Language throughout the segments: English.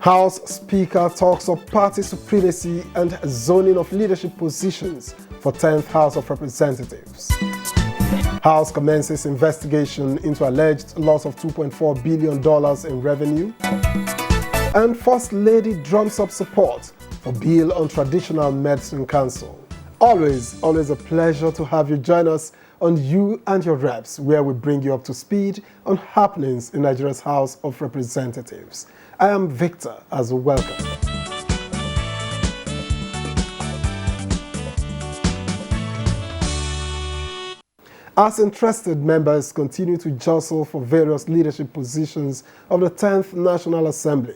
House Speaker talks of party supremacy and zoning of leadership positions for 10th House of Representatives. House commences investigation into alleged loss of $2.4 billion in revenue. And First Lady drums up support for Bill on Traditional Medicine Council. Always a pleasure to have you join us on You and Your Reps, where we bring you up to speed on happenings in Nigeria's House of Representatives. I am Victor, as welcome. As interested members continue to jostle for various leadership positions of the 10th National Assembly,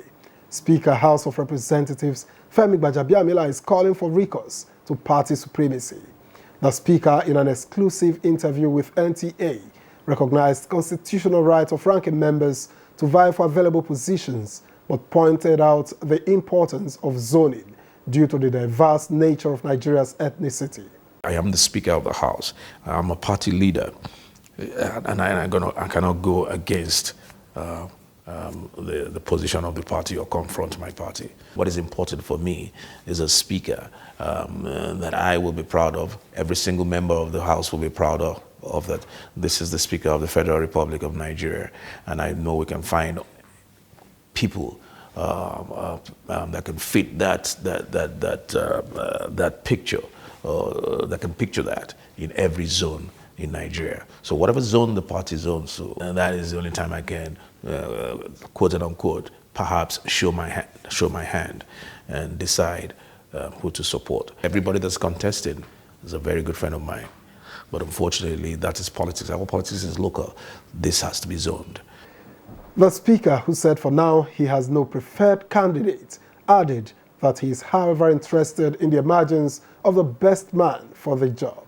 Speaker House of Representatives Femi Gbajabiamila is calling for recourse to party supremacy. The Speaker, in an exclusive interview with NTA, recognized constitutional right of ranking members to vie for available positions, but pointed out the importance of zoning due to the diverse nature of Nigeria's ethnicity. I am the Speaker of the House. I'm a party leader, and I cannot go against the position of the party or confront my party. What is important for me is a Speaker that I will be proud of. Every single member of the House will be proud of that. This is the Speaker of the Federal Republic of Nigeria, and I know we can find people that can fit that picture, that can picture that in every zone in Nigeria. So whatever zone the party zones, so and that is the only time I can, quote unquote, perhaps show my hand and decide who to support. Everybody that's contesting is a very good friend of mine, but unfortunately that is politics. Our politics is local. This has to be zoned. The Speaker, who said for now he has no preferred candidate, added that he is, however, interested in the emergence of the best man for the job.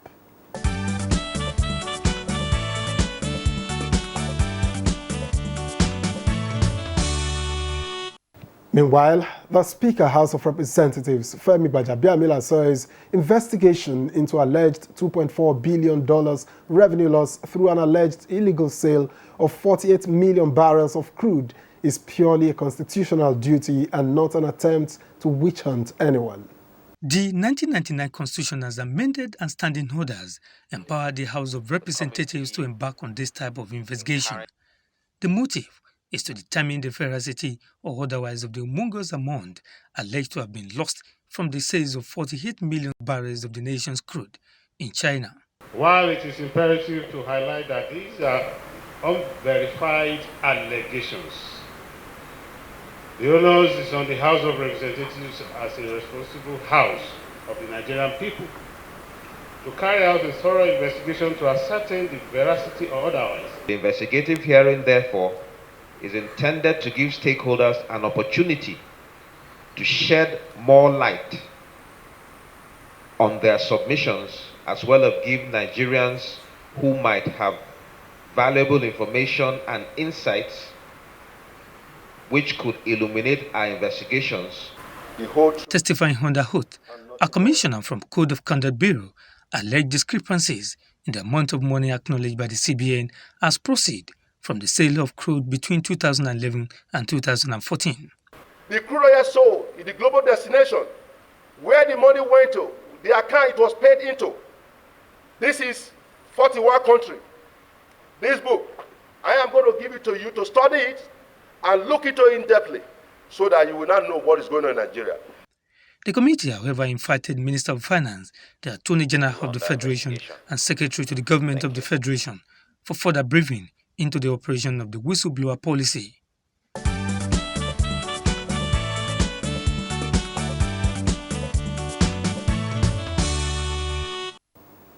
Meanwhile, the Speaker, House of Representatives Femi Gbajabiamila, says investigation into alleged $2.4 billion revenue loss through an alleged illegal sale of 48 million barrels of crude is purely a constitutional duty and not an attempt to witch hunt anyone. The 1999 Constitution, as amended and standing orders, empowered the House of Representatives to embark on this type of investigation. The motive is to determine the veracity or otherwise of the humongous amount alleged to have been lost from the sales of 48 million barrels of the nation's crude in China. While it is imperative to highlight that these are unverified allegations, the onus is on the House of Representatives as a responsible house of the Nigerian people to carry out a thorough investigation to ascertain the veracity or otherwise. The investigative hearing, therefore, is intended to give stakeholders an opportunity to shed more light on their submissions, as well as give Nigerians who might have valuable information and insights which could illuminate our investigations. Testifying under oath, a commissioner from Code of Conduct Bureau alleged discrepancies in the amount of money acknowledged by the CBN as proceeds from the sale of crude between 2011 and 2014. The crude oil sold in the global destination, where the money went to, the account it was paid into. This is 41 countries. This book, I am going to give it to you to study it and look into it in-depthly so that you will not know what is going on in Nigeria. The committee, however, invited Minister of Finance, the Attorney General of the Federation, and Secretary to the Government of the Federation for further briefing into the operation of the whistleblower policy.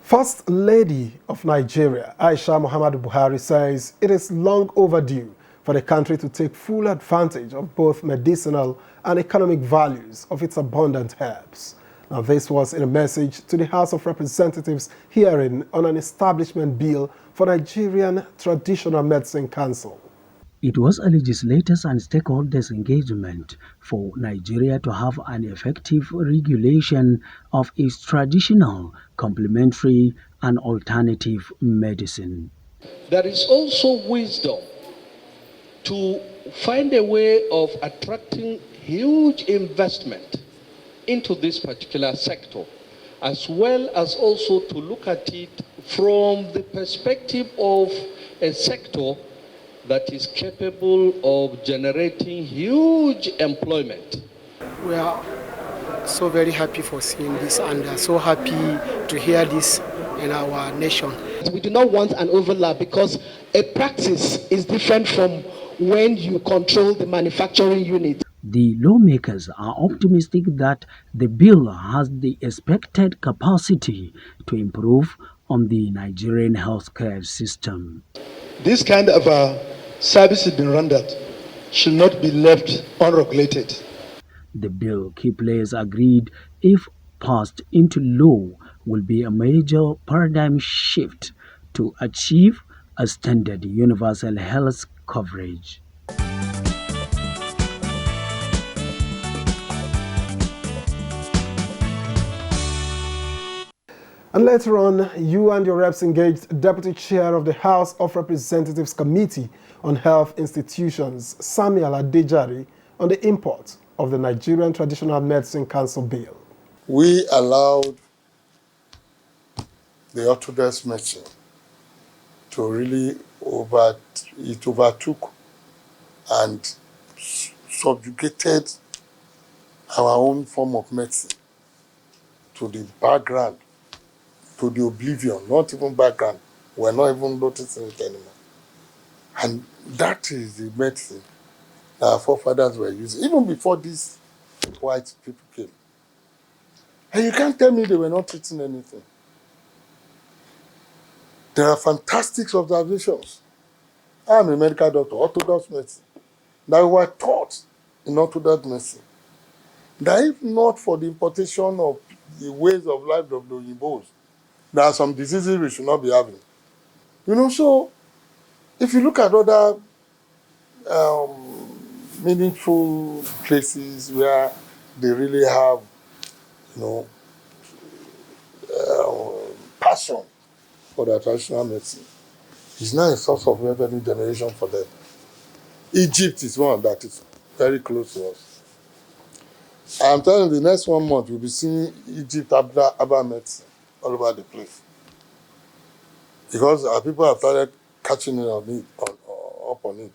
First Lady of Nigeria, Aisha Muhammadu Buhari, says it is long overdue for the country to take full advantage of both medicinal and economic values of its abundant herbs. Now, this was in a message to the House of Representatives hearing on an establishment bill for Nigerian Traditional Medicine Council. It was a legislators and stakeholders engagement for Nigeria to have an effective regulation of its traditional, complementary, and alternative medicine. There is also wisdom to find a way of attracting huge investment into this particular sector, as well as also to look at it from the perspective of a sector that is capable of generating huge employment. We are so very happy for seeing this and are so happy to hear this in our nation. We do not want an overlap because a practice is different from when you control the manufacturing unit. The lawmakers are optimistic that the bill has the expected capacity to improve on the Nigerian healthcare system. This kind of service has been rendered should not be left unregulated. The bill, key players agreed, if passed into law, will be a major paradigm shift to achieve a standard universal health coverage. And later on, you and your reps engaged Deputy Chair of the House of Representatives Committee on Health Institutions, Samuel Adejari, on the import of the Nigerian Traditional Medicine Council Bill. We allowed the orthodox medicine to really overtook and subjugated our own form of medicine to the background, to the oblivion, not even background. We're not even noticing it anymore. And that is the medicine that our forefathers were using, even before these white people came. And you can't tell me they were not treating anything. There are fantastic observations. I'm a medical doctor, orthodox medicine, that were taught in orthodox medicine. That if not for the importation of the ways of life of the Oyinbos, there are some diseases we should not be having. You know, so if you look at other meaningful places where they really have, you know, passion for their traditional medicine, it's not a source of revenue generation for them. Egypt is one that is very close to us. I'm telling you, the next 1 month, we'll be seeing Egypt herbal medicine all over the place. Because our people have started catching up on it.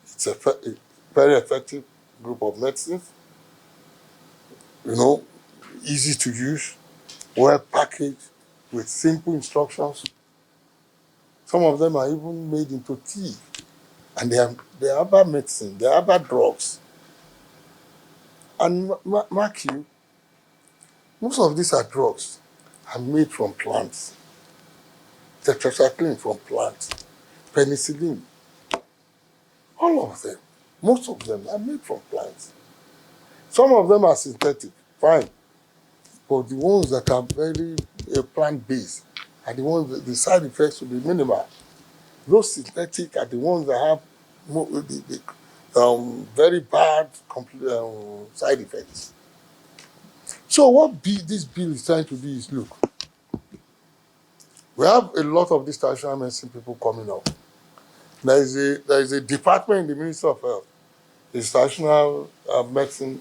It's a very effective group of medicines. You know, easy to use, well packaged, with simple instructions. Some of them are even made into tea. And they are herbal medicine, they are herbal drugs. And mark you, most of these are drugs are made from plants. Tetracycline from plants, penicillin, all of them, most of them are made from plants. Some of them are synthetic, fine, but the ones that are very plant-based are the ones that the side effects will be minimal. Those synthetic are the ones that have very bad side effects. So what this bill is trying to do is, look, we have a lot of these traditional medicine people coming up. There is a department in the Ministry of Health, it's traditional medicine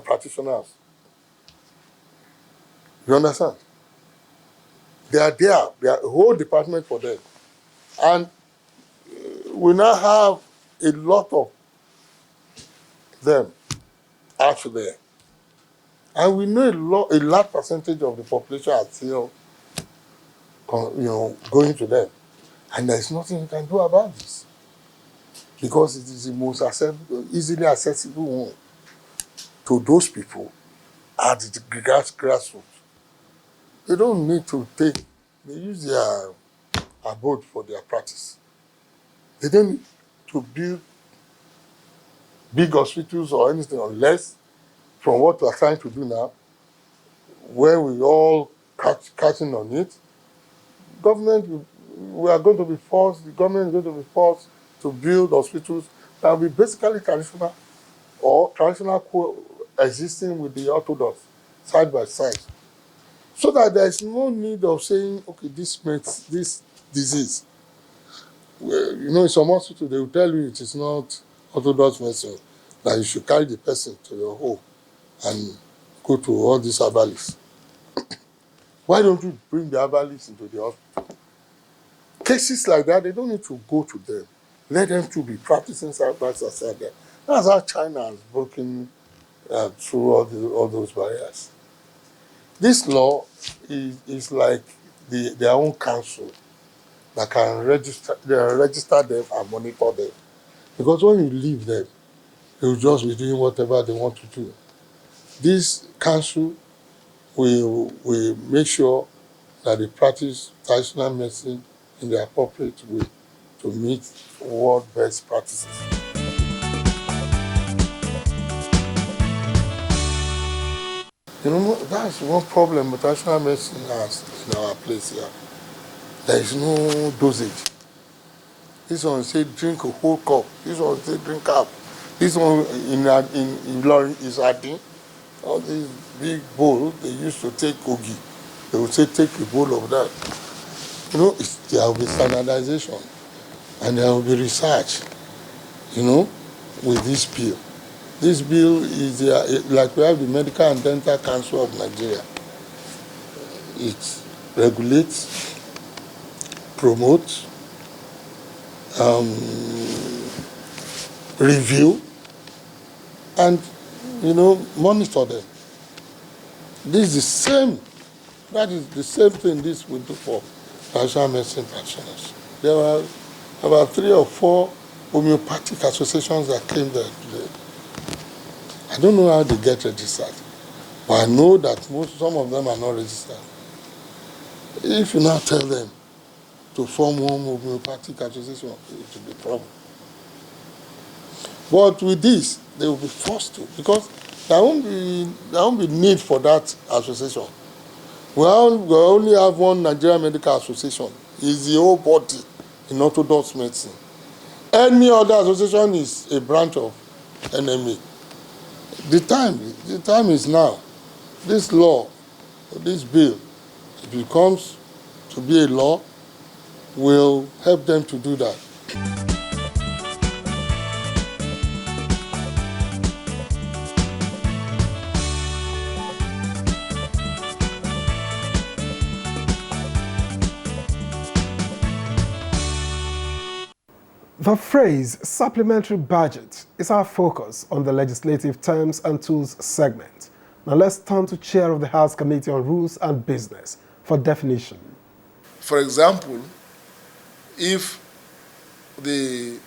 practitioners. You understand? They are there. They are a whole department for them. And we now have a lot of them out there. And we know a large percentage of the population are still going to them. And there's nothing you can do about this. Because it is the most easily accessible one to those people at the grassroots. They don't need to they use their abode for their practice. They don't need to build big hospitals or anything unless, from what we are trying to do now, where we all catching on it, the government is going to be forced to build hospitals that will be basically traditional or traditional coexisting with the orthodox side by side. So that there is no need of saying, okay, this makes this disease. You know, in some hospitals, they will tell you it is not orthodox medicine. that you should carry the person to your home and go to all these herbalists. Why don't you bring the herbalists into the hospital? Cases like that, they don't need to go to them. Let them to be practicing herbals outside there. That's how China has broken through all those barriers. This law is like their own council that can register them and monitor them. Because when you leave them, they will just be doing whatever they want to do. This council will make sure that they practice traditional medicine in the appropriate way to meet world best practices. You know, that's one problem with traditional medicine has in our place here. There is no dosage. This one say drink a whole cup. This one say drink half. This one in Lorry is adding. All these big bowls they used to take kogi. They would say take a bowl of that. You know, there will be standardization and there will be research, you know, with this bill. This bill is like we have the Medical and Dental Council of Nigeria. It regulates, promotes, review, and, you know, monitor them. This is the same. That is the same thing this will do for traditional medicine practitioners. There were about 3 or 4 homeopathic associations that came there today. I don't know how they get registered, but I know that some of them are not registered. If you now tell them to form one homeopathic association, it will be a problem. But with this, they will be forced to, because there won't be need for that association. We only have one Nigerian Medical Association. It's the whole body in orthodox medicine. Any other association is a branch of NMA. The time is now. This law, this bill, if it comes to be a law, will help them to do that. The phrase supplementary budget is our focus on the legislative terms and tools segment. Now let's turn to Chair of the House Committee on Rules and Business for definition. For example, if the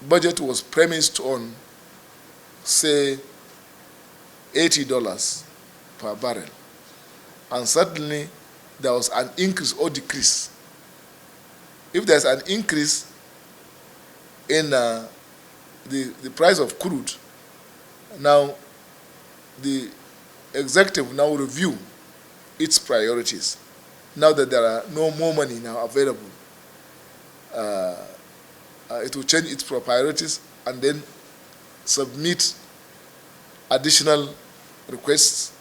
budget was premised on, say, $80 per barrel, and suddenly there was an increase or decrease. If there's an increase in the price of crude, now the executive now review its priorities. Now that there are no more money now available, it will change its priorities and then submit additional requests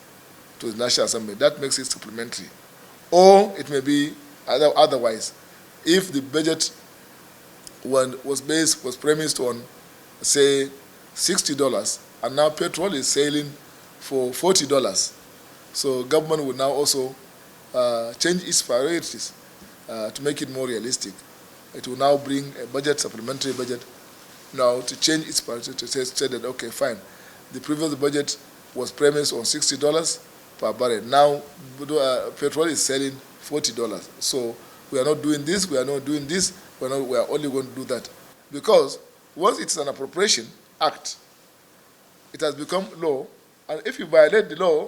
to the National Assembly. That makes it supplementary. Or it may be otherwise. If the budget was premised on, say, $60, and now petrol is selling for $40, so government will now also change its priorities to make it more realistic. It will now bring a supplementary budget, now to change its priorities to say that, okay, fine, the previous budget was premised on $60 per barrel. Now petrol is selling $40. So we are not doing this, we are not doing this, we are only going to do that. Because once it's an appropriation act, it has become law, and if you violate the law,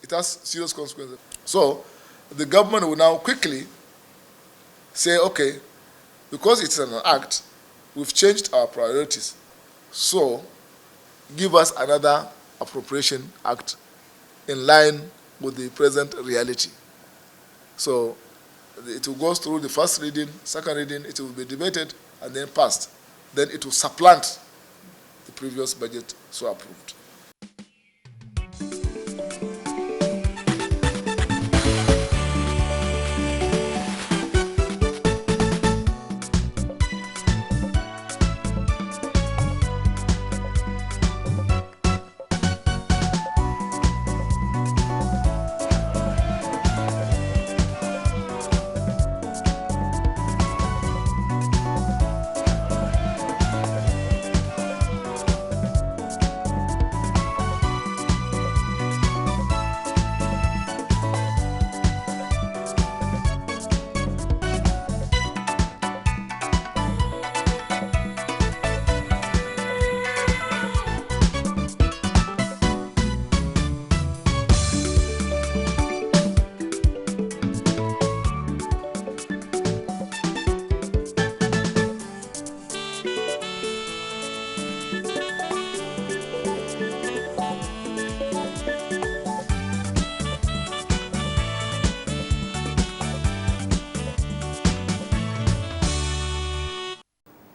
it has serious consequences. So the government will now quickly say, okay, because it's an act, we've changed our priorities. So give us another appropriation act in line with the present reality. So it will go through the first reading, second reading, it will be debated and then passed. Then it will supplant the previous budget so approved.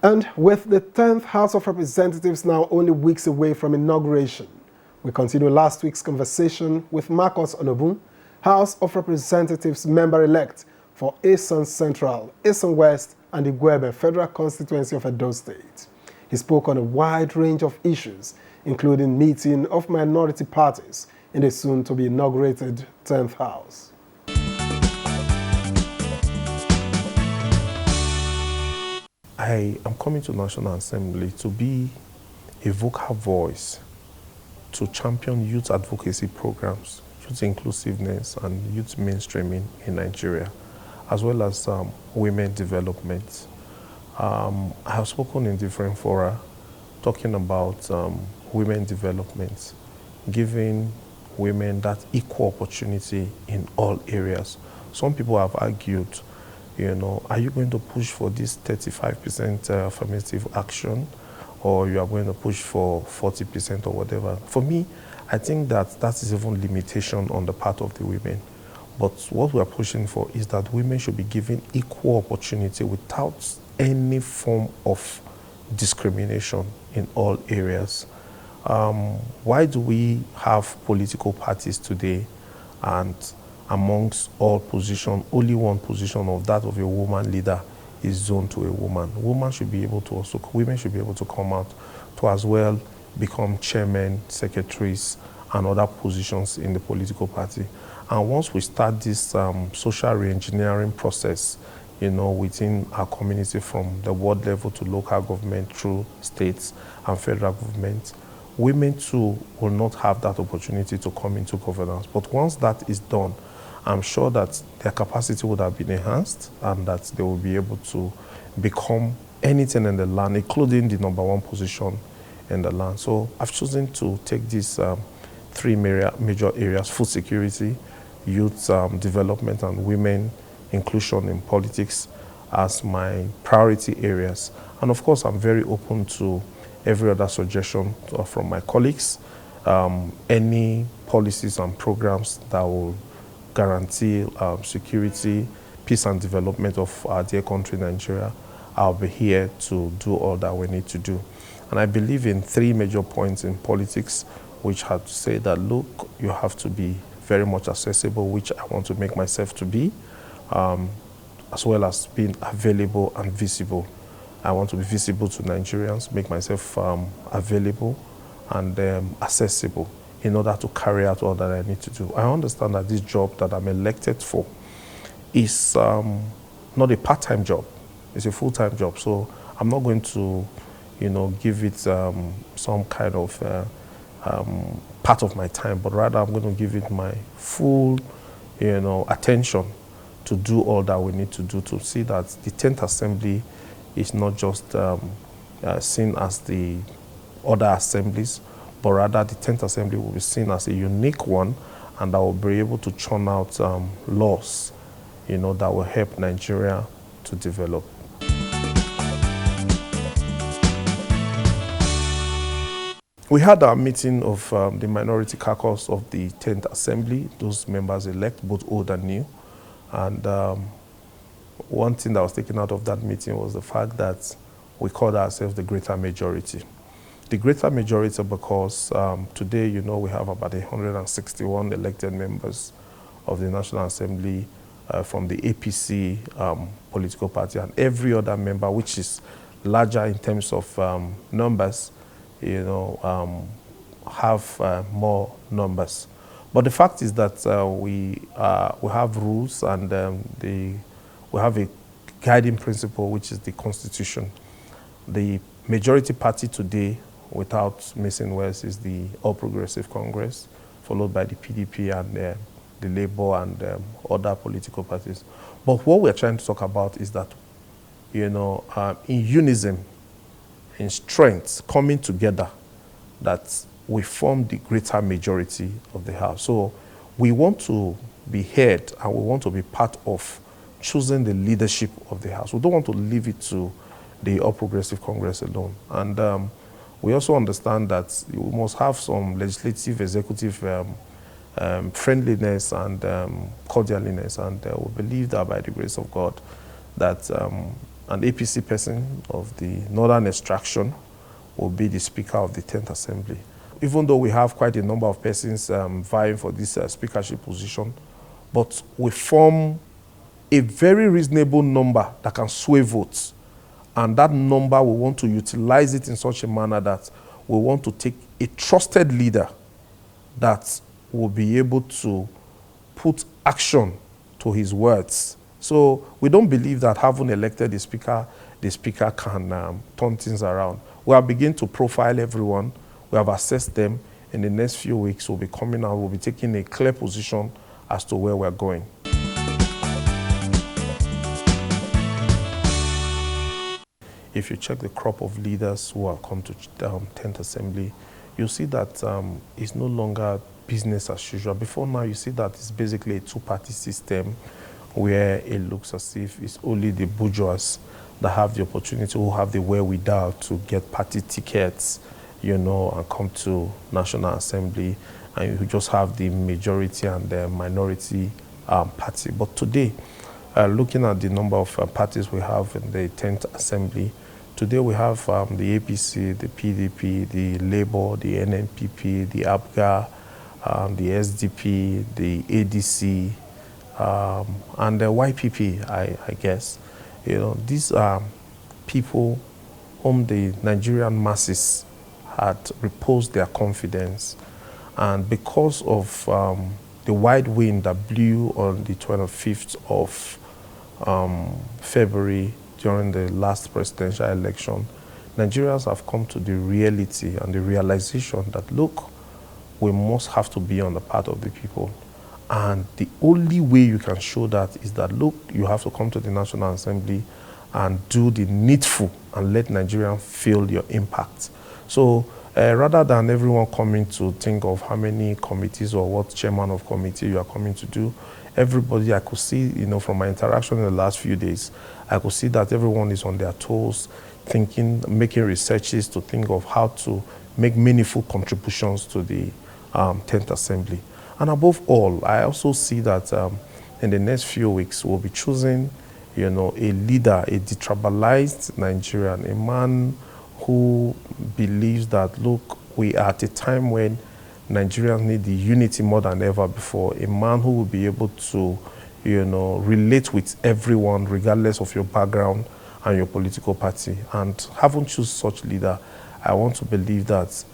And with the 10th House of Representatives now only weeks away from inauguration, we continue last week's conversation with Marcus Onobun, House of Representatives member-elect for Esan Central, Esan West, and Igwebe Federal Constituency of Edo State. He spoke on a wide range of issues, including meeting of minority parties in the soon-to-be inaugurated 10th House. I am coming to National Assembly to be a vocal voice to champion youth advocacy programs, youth inclusiveness, and youth mainstreaming in Nigeria, as well as women development. I have spoken in different fora talking about women development, giving women that equal opportunity in all areas. Some people have argued, you know, are you going to push for this 35% affirmative action, or you are going to push for 40% or whatever? For me, I think that that is even limitation on the part of the women. But what we are pushing for is that women should be given equal opportunity without any form of discrimination in all areas. Why do we have political parties today, and amongst all positions, only one position of that of a woman leader is zoned to a woman? Women should be able to come out to as well become chairmen, secretaries, and other positions in the political party. And once we start this social re-engineering process, you know, within our community, from the ward level to local government through states and federal government, women too will not have that opportunity to come into governance. But once that is done, I'm sure that their capacity would have been enhanced and that they will be able to become anything in the land, including the #1 position in the land. So I've chosen to take these three major areas: food security, youth development, and women inclusion in politics as my priority areas. And of course, I'm very open to every other suggestion from my colleagues, any policies and programs that will guarantee security, peace and development of our dear country, Nigeria. I'll be here to do all that we need to do. And I believe in three major points in politics, which have to say that, look, you have to be very much accessible, which I want to make myself to be, as well as being available and visible. I want to be visible to Nigerians, make myself available and accessible in order to carry out all that I need to do. I understand that this job that I'm elected for is not a part-time job, it's a full-time job. So I'm not going to, you know, give it some kind of part of my time, but rather I'm going to give it my full, you know, attention to do all that we need to do to see that the 10th Assembly is not just seen as the other assemblies, but rather the 10th Assembly will be seen as a unique one, and that will be able to churn out laws, you know, that will help Nigeria to develop. We had our meeting of the minority caucus of the 10th Assembly, those members elect, both old and new. And one thing that was taken out of that meeting was the fact that we called ourselves the greater majority. The greater majority because today, you know, we have about 161 elected members of the National Assembly from the APC political party, and every other member, which is larger in terms of numbers, you know, have more numbers. But the fact is that we have rules, and we have a guiding principle, which is the Constitution. The majority party today, without missing words, is the All Progressive Congress, followed by the PDP and the Labour and other political parties. But what we're trying to talk about is that, you know, in unison, in strength, coming together, that we form the greater majority of the House. So we want to be heard, and we want to be part of choosing the leadership of the House. We don't want to leave it to the All Progressive Congress alone. And we also understand that we must have some legislative, executive friendliness and cordialness. And we believe that by the grace of God, that an APC person of the northern extraction will be the Speaker of the 10th Assembly. Even though we have quite a number of persons vying for this speakership position, but we form a very reasonable number that can sway votes. And that number, we want to utilize it in such a manner that we want to take a trusted leader that will be able to put action to his words. So we don't believe that having elected the speaker can turn things around. We are beginning to profile everyone. We have assessed them. In the next few weeks, we'll be coming out, we'll be taking a clear position as to where we're going. If you check the crop of leaders who have come to 10th Assembly, you'll see that it's no longer business as usual. Before now, you see that it's basically a two-party system where it looks as if it's only the bourgeois that have the opportunity, who have the wherewithal to get party tickets, you know, and come to National Assembly, and you just have the majority and the minority party. But today, looking at the number of parties we have in the 10th Assembly, today we have the APC, the PDP, the Labour, the NNPP, the APGA, the SDP, the ADC, and the YPP, I guess. You know, these are people whom the Nigerian masses had reposed their confidence. And because of the wide wind that blew on the 25th of February during the last presidential election, Nigerians have come to the reality and the realization that, look, we must have to be on the part of the people. And the only way you can show that is that, look, you have to come to the National Assembly and do the needful and let Nigerians feel your impact. So rather than everyone coming to think of how many committees or what chairman of committee you are coming to do, everybody, I could see, you know, from my interaction in the last few days, I could see that everyone is on their toes, thinking, making researches to think of how to make meaningful contributions to the 10th Assembly. And above all, I also see that in the next few weeks, we'll be choosing, you know, a leader, a detribalized Nigerian, a man who believes that, look, we are at a time when Nigerians need the unity more than ever before, a man who will be able to, you know, relate with everyone regardless of your background and your political party. And having chosen such leader, I want to believe that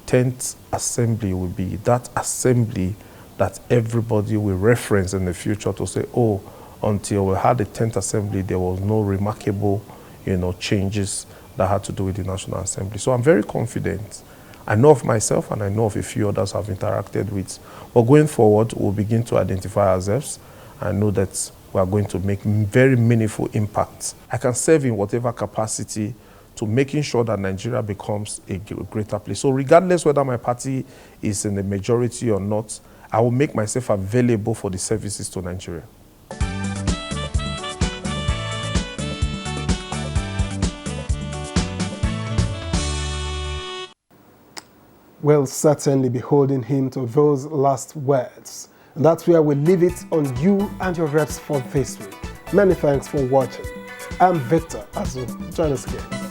10th Assembly will be that assembly that everybody will reference in the future to say, oh, until we had the 10th Assembly, there was no remarkable, you know, changes that had to do with the National Assembly. So I'm very confident. I know of myself and I know of a few others I've interacted with. But going forward, we'll begin to identify ourselves and know that we are going to make very meaningful impacts. I can serve in whatever capacity to making sure that Nigeria becomes a greater place. So regardless whether my party is in the majority or not, I will make myself available for the services to Nigeria. We'll certainly be holding him to those last words. And that's where we leave it on you and your reps for this week. Many thanks for watching. I'm Victor Azu. Join us again.